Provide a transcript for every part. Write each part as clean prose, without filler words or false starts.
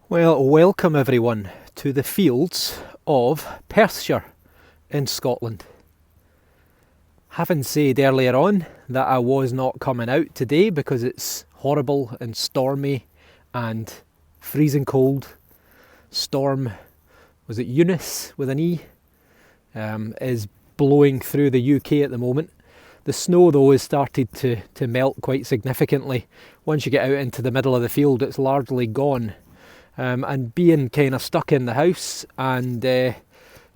Well, welcome everyone to the fields of Perthshire in Scotland. Having said earlier on that I was not coming out today because it's horrible and stormy and freezing cold. Storm, was it Eunice with an E, is blowing through the UK at the moment. The snow though has started to melt quite significantly. Once you get out into the middle of the field, it's largely gone. And being kind of stuck in the house and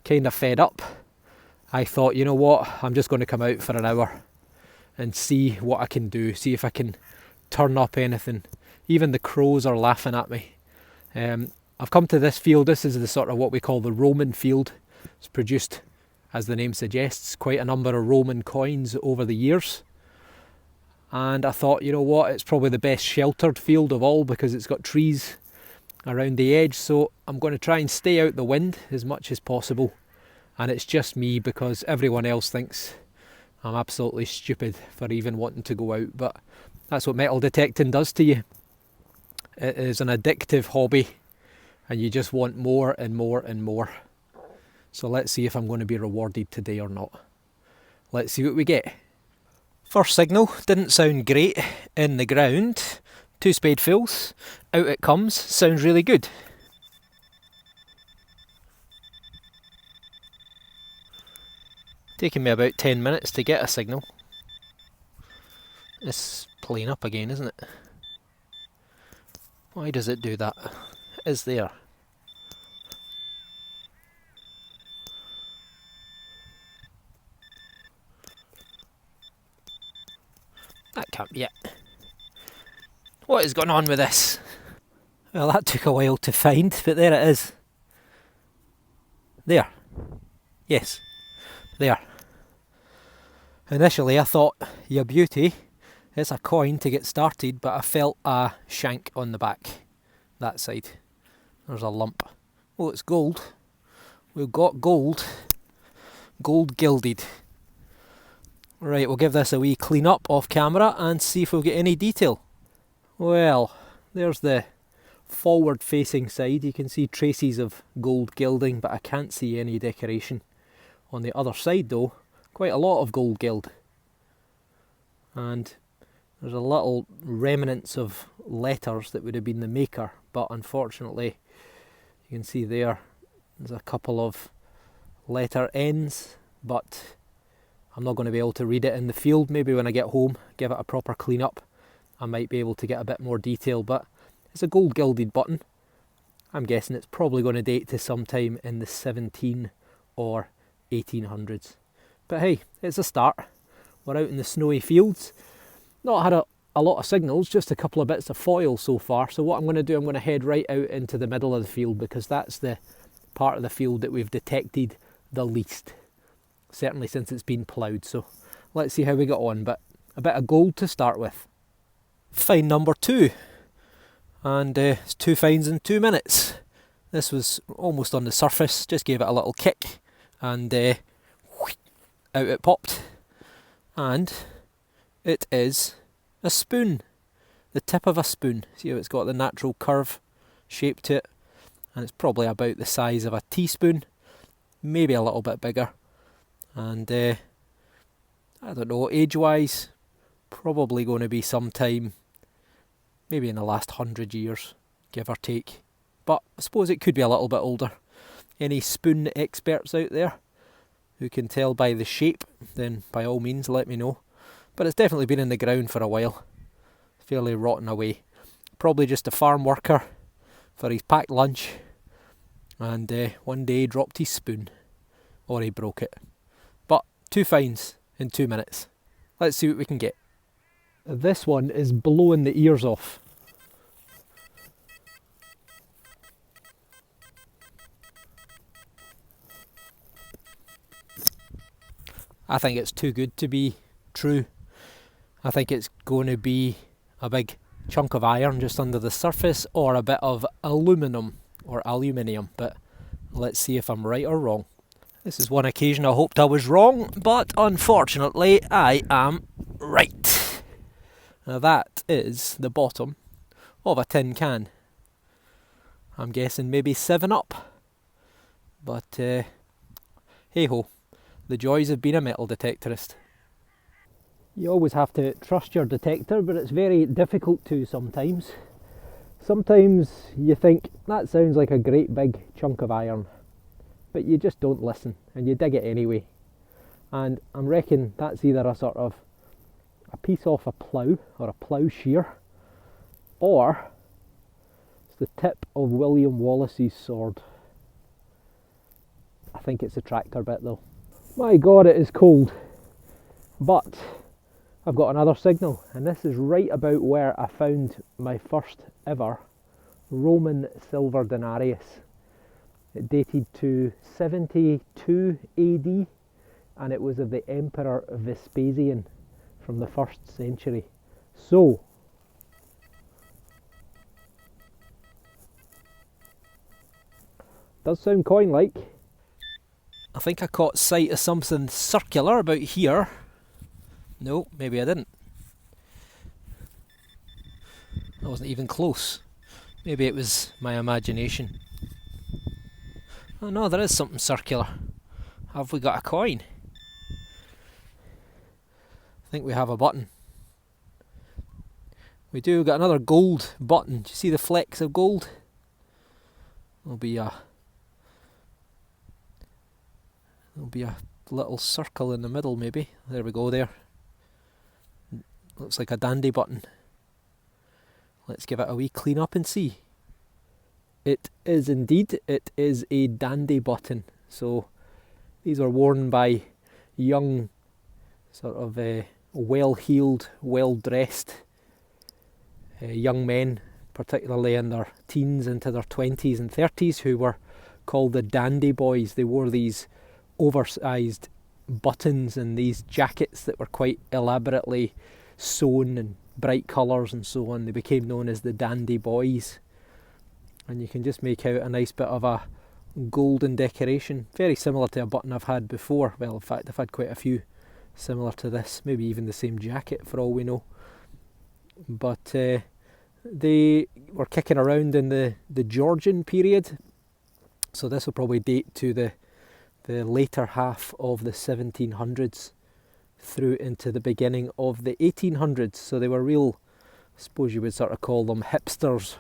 kind of fed up, I thought, you know what, I'm just going to come out for an hour and see what I can do, see if I can turn up anything. Even the crows are laughing at me. I've come to this field. This is the sort of what we call the Roman field. It's produced, as the name suggests, quite a number of Roman coins over the years. And I thought, you know what, it's probably the best sheltered field of all because it's got trees around the edge, so I'm going to try and stay out the wind as much as possible. And it's just me because everyone else thinks I'm absolutely stupid for even wanting to go out, but that's what metal detecting does to you. It is an addictive hobby and you just want more and more and more. So let's see if I'm going to be rewarded today or not. Let's see what we get. First signal didn't sound great in the ground. 2 spadefuls, out it comes, sounds really good. Taking me about 10 minutes to get a signal. It's playing up again, isn't it? Why does it do that? It is there. That can't be it. What is going on with this? Well, that took a while to find, but there it is. There. Yes, there. Initially I thought, you beauty, it's a coin to get started, but I felt a shank on the back. That side. There's a lump. Oh, it's gold. We've got gold. Gold gilded. Right, we'll give this a wee clean up off camera and see if we'll get any detail. Well, there's the forward facing side. You can see traces of gold gilding, but I can't see any decoration. On the other side though, quite a lot of gold gild. And there's a little remnants of letters that would have been the maker, but unfortunately you can see there's a couple of letter ends, but I'm not going to be able to read it in the field. Maybe when I get home, give it a proper clean up, I might be able to get a bit more detail, but it's a gold gilded button. I'm guessing it's probably going to date to sometime in the 17 or 1800s. But hey, it's a start. We're out in the snowy fields. Not had a lot of signals, just a couple of bits of foil so far. So what I'm going to do, I'm going to head right out into the middle of the field because that's the part of the field that we've detected the least. Certainly since it's been ploughed. So let's see how we got on, but a bit of gold to start with. Find number 2, and it's 2 finds in 2 minutes. This was almost on the surface, just gave it a little kick and out it popped, and it is a spoon, the tip of a spoon. See how it's got the natural curve shape to it, and it's probably about the size of a teaspoon, maybe a little bit bigger, and I don't know, age wise probably going to be sometime maybe in the last 100 years, give or take. But I suppose it could be a little bit older. Any spoon experts out there who can tell by the shape, then by all means let me know. But it's definitely been in the ground for a while. Fairly rotten away. Probably just a farm worker for his packed lunch. And one day he dropped his spoon. Or he broke it. But 2 finds in 2 minutes. Let's see what we can get. This one is blowing the ears off. I think it's too good to be true. I think it's going to be a big chunk of iron just under the surface or a bit of aluminium, but let's see if I'm right or wrong. This is one occasion I hoped I was wrong, but unfortunately I am right. Now that is the bottom of a tin can. I'm guessing maybe 7 Up. But hey ho, the joys of being a metal detectorist. You always have to trust your detector, but it's very difficult to sometimes. Sometimes you think, that sounds like a great big chunk of iron, but you just don't listen and you dig it anyway. And I reckon that's either a sort of a piece off a plough or a plough shear, or it's the tip of William Wallace's sword. I think it's the tractor bit though. My God, it is cold, but I've got another signal, and this is right about where I found my first ever Roman silver denarius. It dated to 72 AD, and it was of the Emperor Vespasian from the 1st century. So, does sound coin-like. I think I caught sight of something circular about here. No, maybe I didn't. I wasn't even close. Maybe it was my imagination. Oh no, there is something circular. Have we got a coin? I think we have a button. We do got another gold button. Do you see the flecks of gold? There'll be a little circle in the middle maybe. There we go there. Looks like a dandy button. Let's give it a wee clean up and see. It is indeed, it is a dandy button. So these are worn by young, sort of well-heeled, well-dressed young men, particularly in their teens into their 20s and 30s, who were called the dandy boys. They wore these oversized buttons and these jackets that were quite elaborately sewn and bright colours and so on. They became known as the dandy boys, and you can just make out a nice bit of a golden decoration, very similar to a button I've had before. Well, in fact, I've had quite a few similar to this, maybe even the same jacket for all we know. But they were kicking around in the Georgian period, so this will probably date to the later half of the 1700s through into the beginning of the 1800s. So they were real, I suppose you would sort of call them hipsters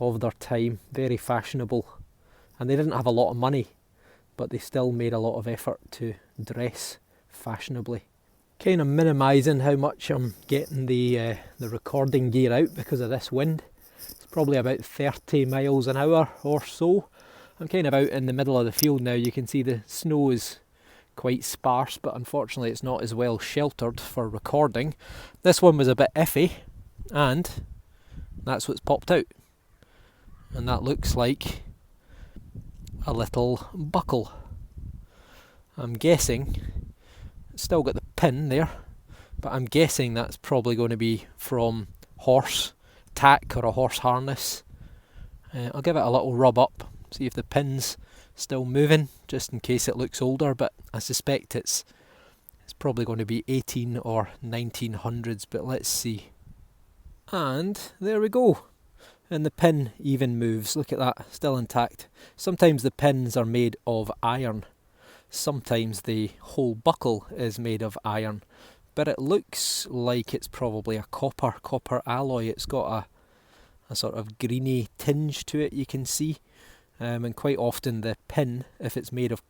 of their time, very fashionable. And they didn't have a lot of money, but they still made a lot of effort to dress fashionably. Kind of minimising how much I'm getting the recording gear out because of this wind. It's probably about 30 miles an hour or so. I'm kind of out in the middle of the field now. You can see the snow is quite sparse, but unfortunately it's not as well sheltered for recording. This one was a bit iffy, and that's what's popped out. And that looks like a little buckle. I'm guessing, it's still got the pin there, but I'm guessing that's probably going to be from horse tack or a horse harness. I'll give it a little rub up, see if the pin's still moving, just in case it looks older, but I suspect it's probably going to be 18 or 1900s, but let's see. And there we go. And the pin even moves. Look at that, still intact. Sometimes the pins are made of iron. Sometimes the whole buckle is made of iron. But it looks like it's probably a copper alloy. It's got a sort of greeny tinge to it, you can see. And quite often the pin, if it's made of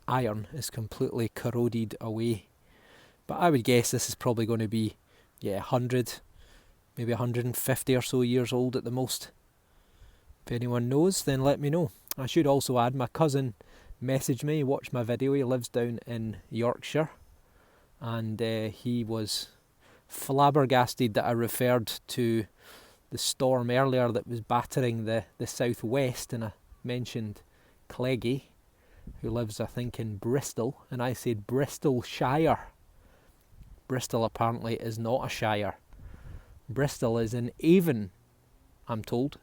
iron, is completely corroded away. But I would guess this is probably going to be, 100, maybe 150 or so years old at the most. If anyone knows, then let me know. I should also add, my cousin messaged me, watched my video. He lives down in Yorkshire, and he was flabbergasted that I referred to the storm earlier that was battering the southwest, and I mentioned Cleggie, who lives, I think, in Bristol, and I said Bristolshire. Bristol apparently is not a shire. Bristol is in Avon, I'm told,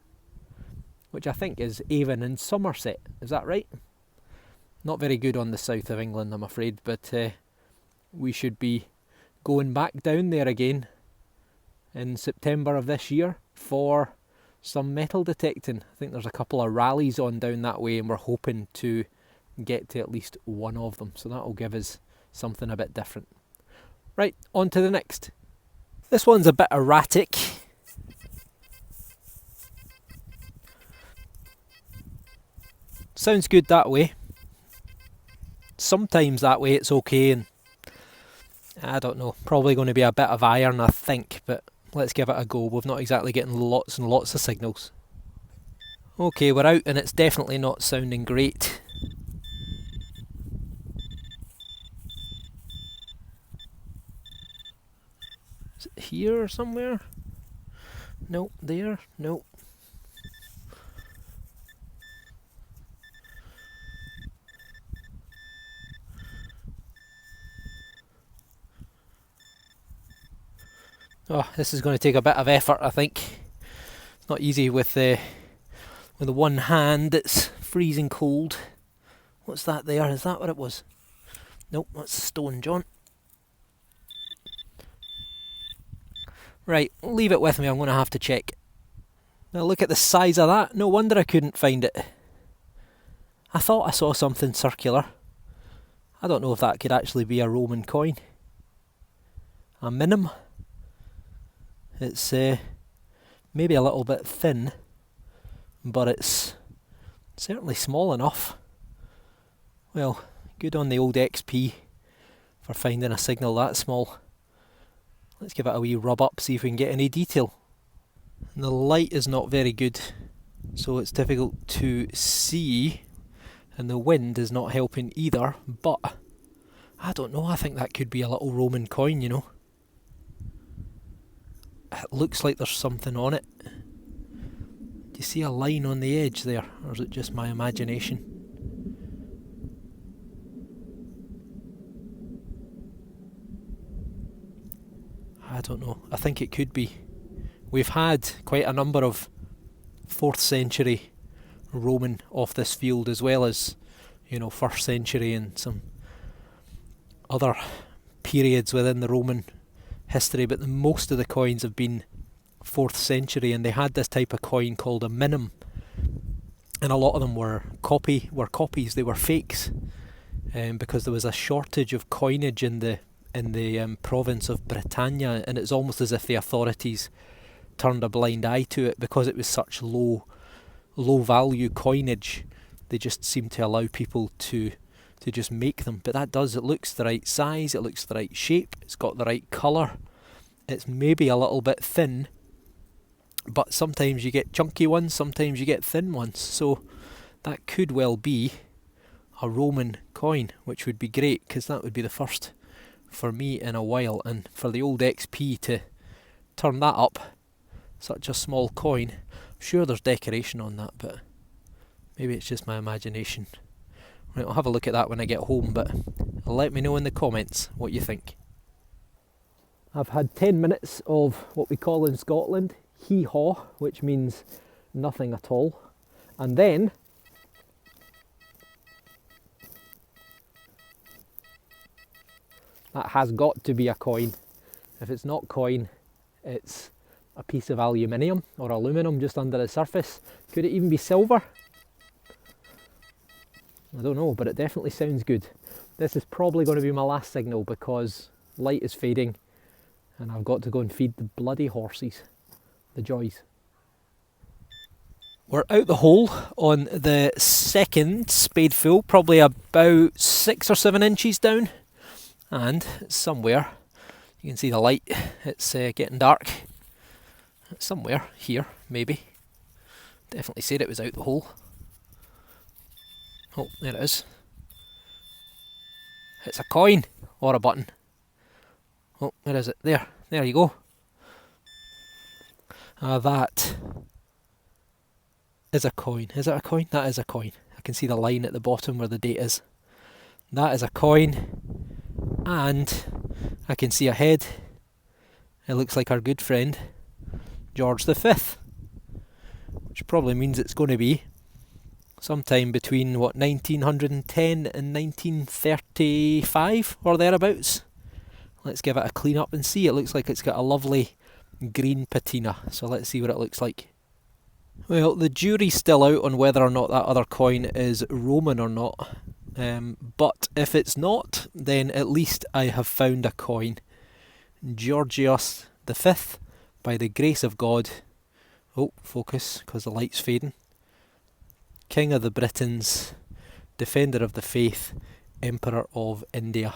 which I think is Avon in Somerset. Is that right? Not very good on the south of England, I'm afraid, but we should be going back down there again in September of this year for some metal detecting. I think there's a couple of rallies on down that way, and we're hoping to get to at least one of them, so that'll give us something a bit different. Right, on to the next. This one's a bit erratic. Sounds good that way. Sometimes that way it's okay, and I don't know, probably going to be a bit of iron I think, but let's give it a go. We've not exactly getting lots and lots of signals. Okay, we're out and it's definitely not sounding great. Is it here somewhere? Nope, there, nope. Oh, this is going to take a bit of effort, I think. It's not easy with the one hand. It's freezing cold. What's that there? Is that what it was? Nope, that's a stone, John. Right, leave it with me. I'm going to have to check. Now look at the size of that. No wonder I couldn't find it. I thought I saw something circular. I don't know if that could actually be a Roman coin. A minim. It's maybe a little bit thin, but it's certainly small enough. Well, good on the old XP for finding a signal that small. Let's give it a wee rub up, see if we can get any detail. And the light is not very good, so it's difficult to see, and the wind is not helping either, but I don't know, I think that could be a little Roman coin, you know. It looks like there's something on it. Do you see a line on the edge there, or is it just my imagination? I don't know, I think it could be. We've had quite a number of 4th century Roman off this field, as well as, you know, 1st century and some other periods within the Roman history, but most of the coins have been 4th century, and they had this type of coin called a minim, and a lot of them were copies. They were fakes, because there was a shortage of coinage in the province of Britannia, and it's almost as if the authorities turned a blind eye to it because it was such low value coinage. They just seemed to allow people to just make them. But that does, it looks the right size, it looks the right shape, it's got the right colour. It's maybe a little bit thin, but sometimes you get chunky ones, sometimes you get thin ones, so that could well be a Roman coin, which would be great, because that would be the first for me in a while. And for the old XP to turn that up, such a small coin, I'm sure there's decoration on that, but maybe it's just my imagination. Right, I'll have a look at that when I get home, but let me know in the comments what you think. I've had 10 minutes of what we call in Scotland hee-haw, which means nothing at all. And then that has got to be a coin. If it's not coin, it's a piece of aluminium or aluminum just under the surface. Could it even be silver? I don't know, but it definitely sounds good. This is probably going to be my last signal because light is fading and I've got to go and feed the bloody horses. The joys. We're out the hole on the second spadeful, probably about 6 or 7 inches down, and somewhere, you can see the light, it's getting dark. Somewhere here, maybe. Definitely said it was out the hole. Oh, there it is. It's a coin or a button. Oh, where is it? There you go. That is a coin. Is it a coin? That is a coin. I can see the line at the bottom where the date is. That is a coin, and I can see a head. It looks like our good friend George V, which probably means it's going to be sometime between, 1910 and 1935 or thereabouts. Let's give it a clean up and see. It looks like it's got a lovely green patina, so let's see what it looks like. Well, the jury's still out on whether or not that other coin is Roman or not. But if it's not, then at least I have found a coin. Georgios V, by the grace of God. Oh, focus, because the light's fading. King of the Britons, defender of the faith, Emperor of India.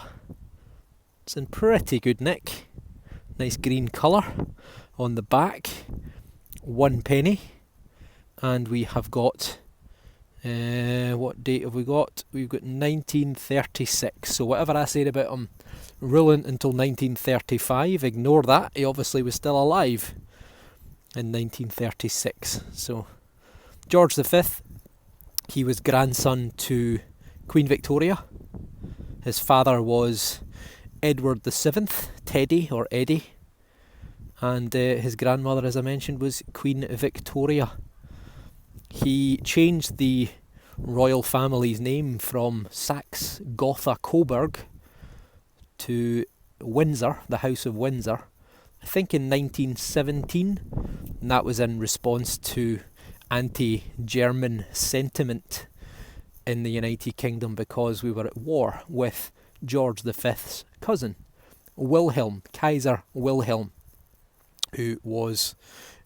It's in pretty good nick. Nice green colour on the back. 1 penny. And we have got, what date have we got? We've got 1936. So whatever I said about him ruling until 1935, ignore that. He obviously was still alive in 1936. So George V, he was grandson to Queen Victoria. His father was Edward VII, Teddy or Eddie. And his grandmother, as I mentioned, was Queen Victoria. He changed the royal family's name from Saxe-Gotha-Coburg to Windsor, the House of Windsor, I think in 1917, and that was in response to anti-German sentiment in the United Kingdom because we were at war with George V's cousin, Wilhelm, Kaiser Wilhelm, who was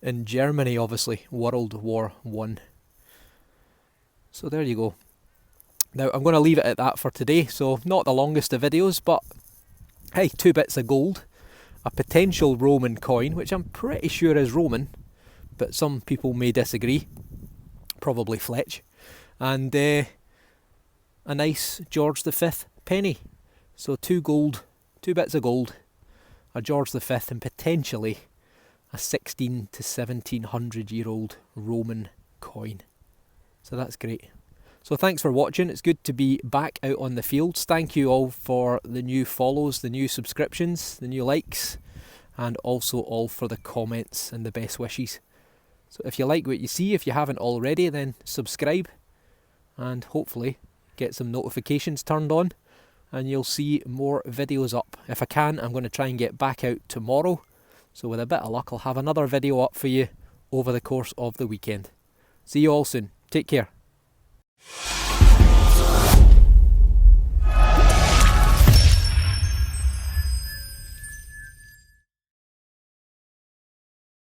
in Germany, obviously, World War I. So there you go. Now I'm going to leave it at that for today, so not the longest of videos, but hey, 2 bits of gold, a potential Roman coin, which I'm pretty sure is Roman, but some people may disagree, probably Fletch, and a nice George V penny. So 2 bits of gold, a George V, and potentially a 16 to 1700 year old Roman coin. So that's great. So thanks for watching. It's good to be back out on the fields. Thank you all for the new follows, the new subscriptions, the new likes, and also all for the comments and the best wishes. So if you like what you see, if you haven't already, then subscribe and hopefully get some notifications turned on and you'll see more videos up. If I can, I'm going to try and get back out tomorrow. So with a bit of luck, I'll have another video up for you over the course of the weekend. See you all soon. Take care.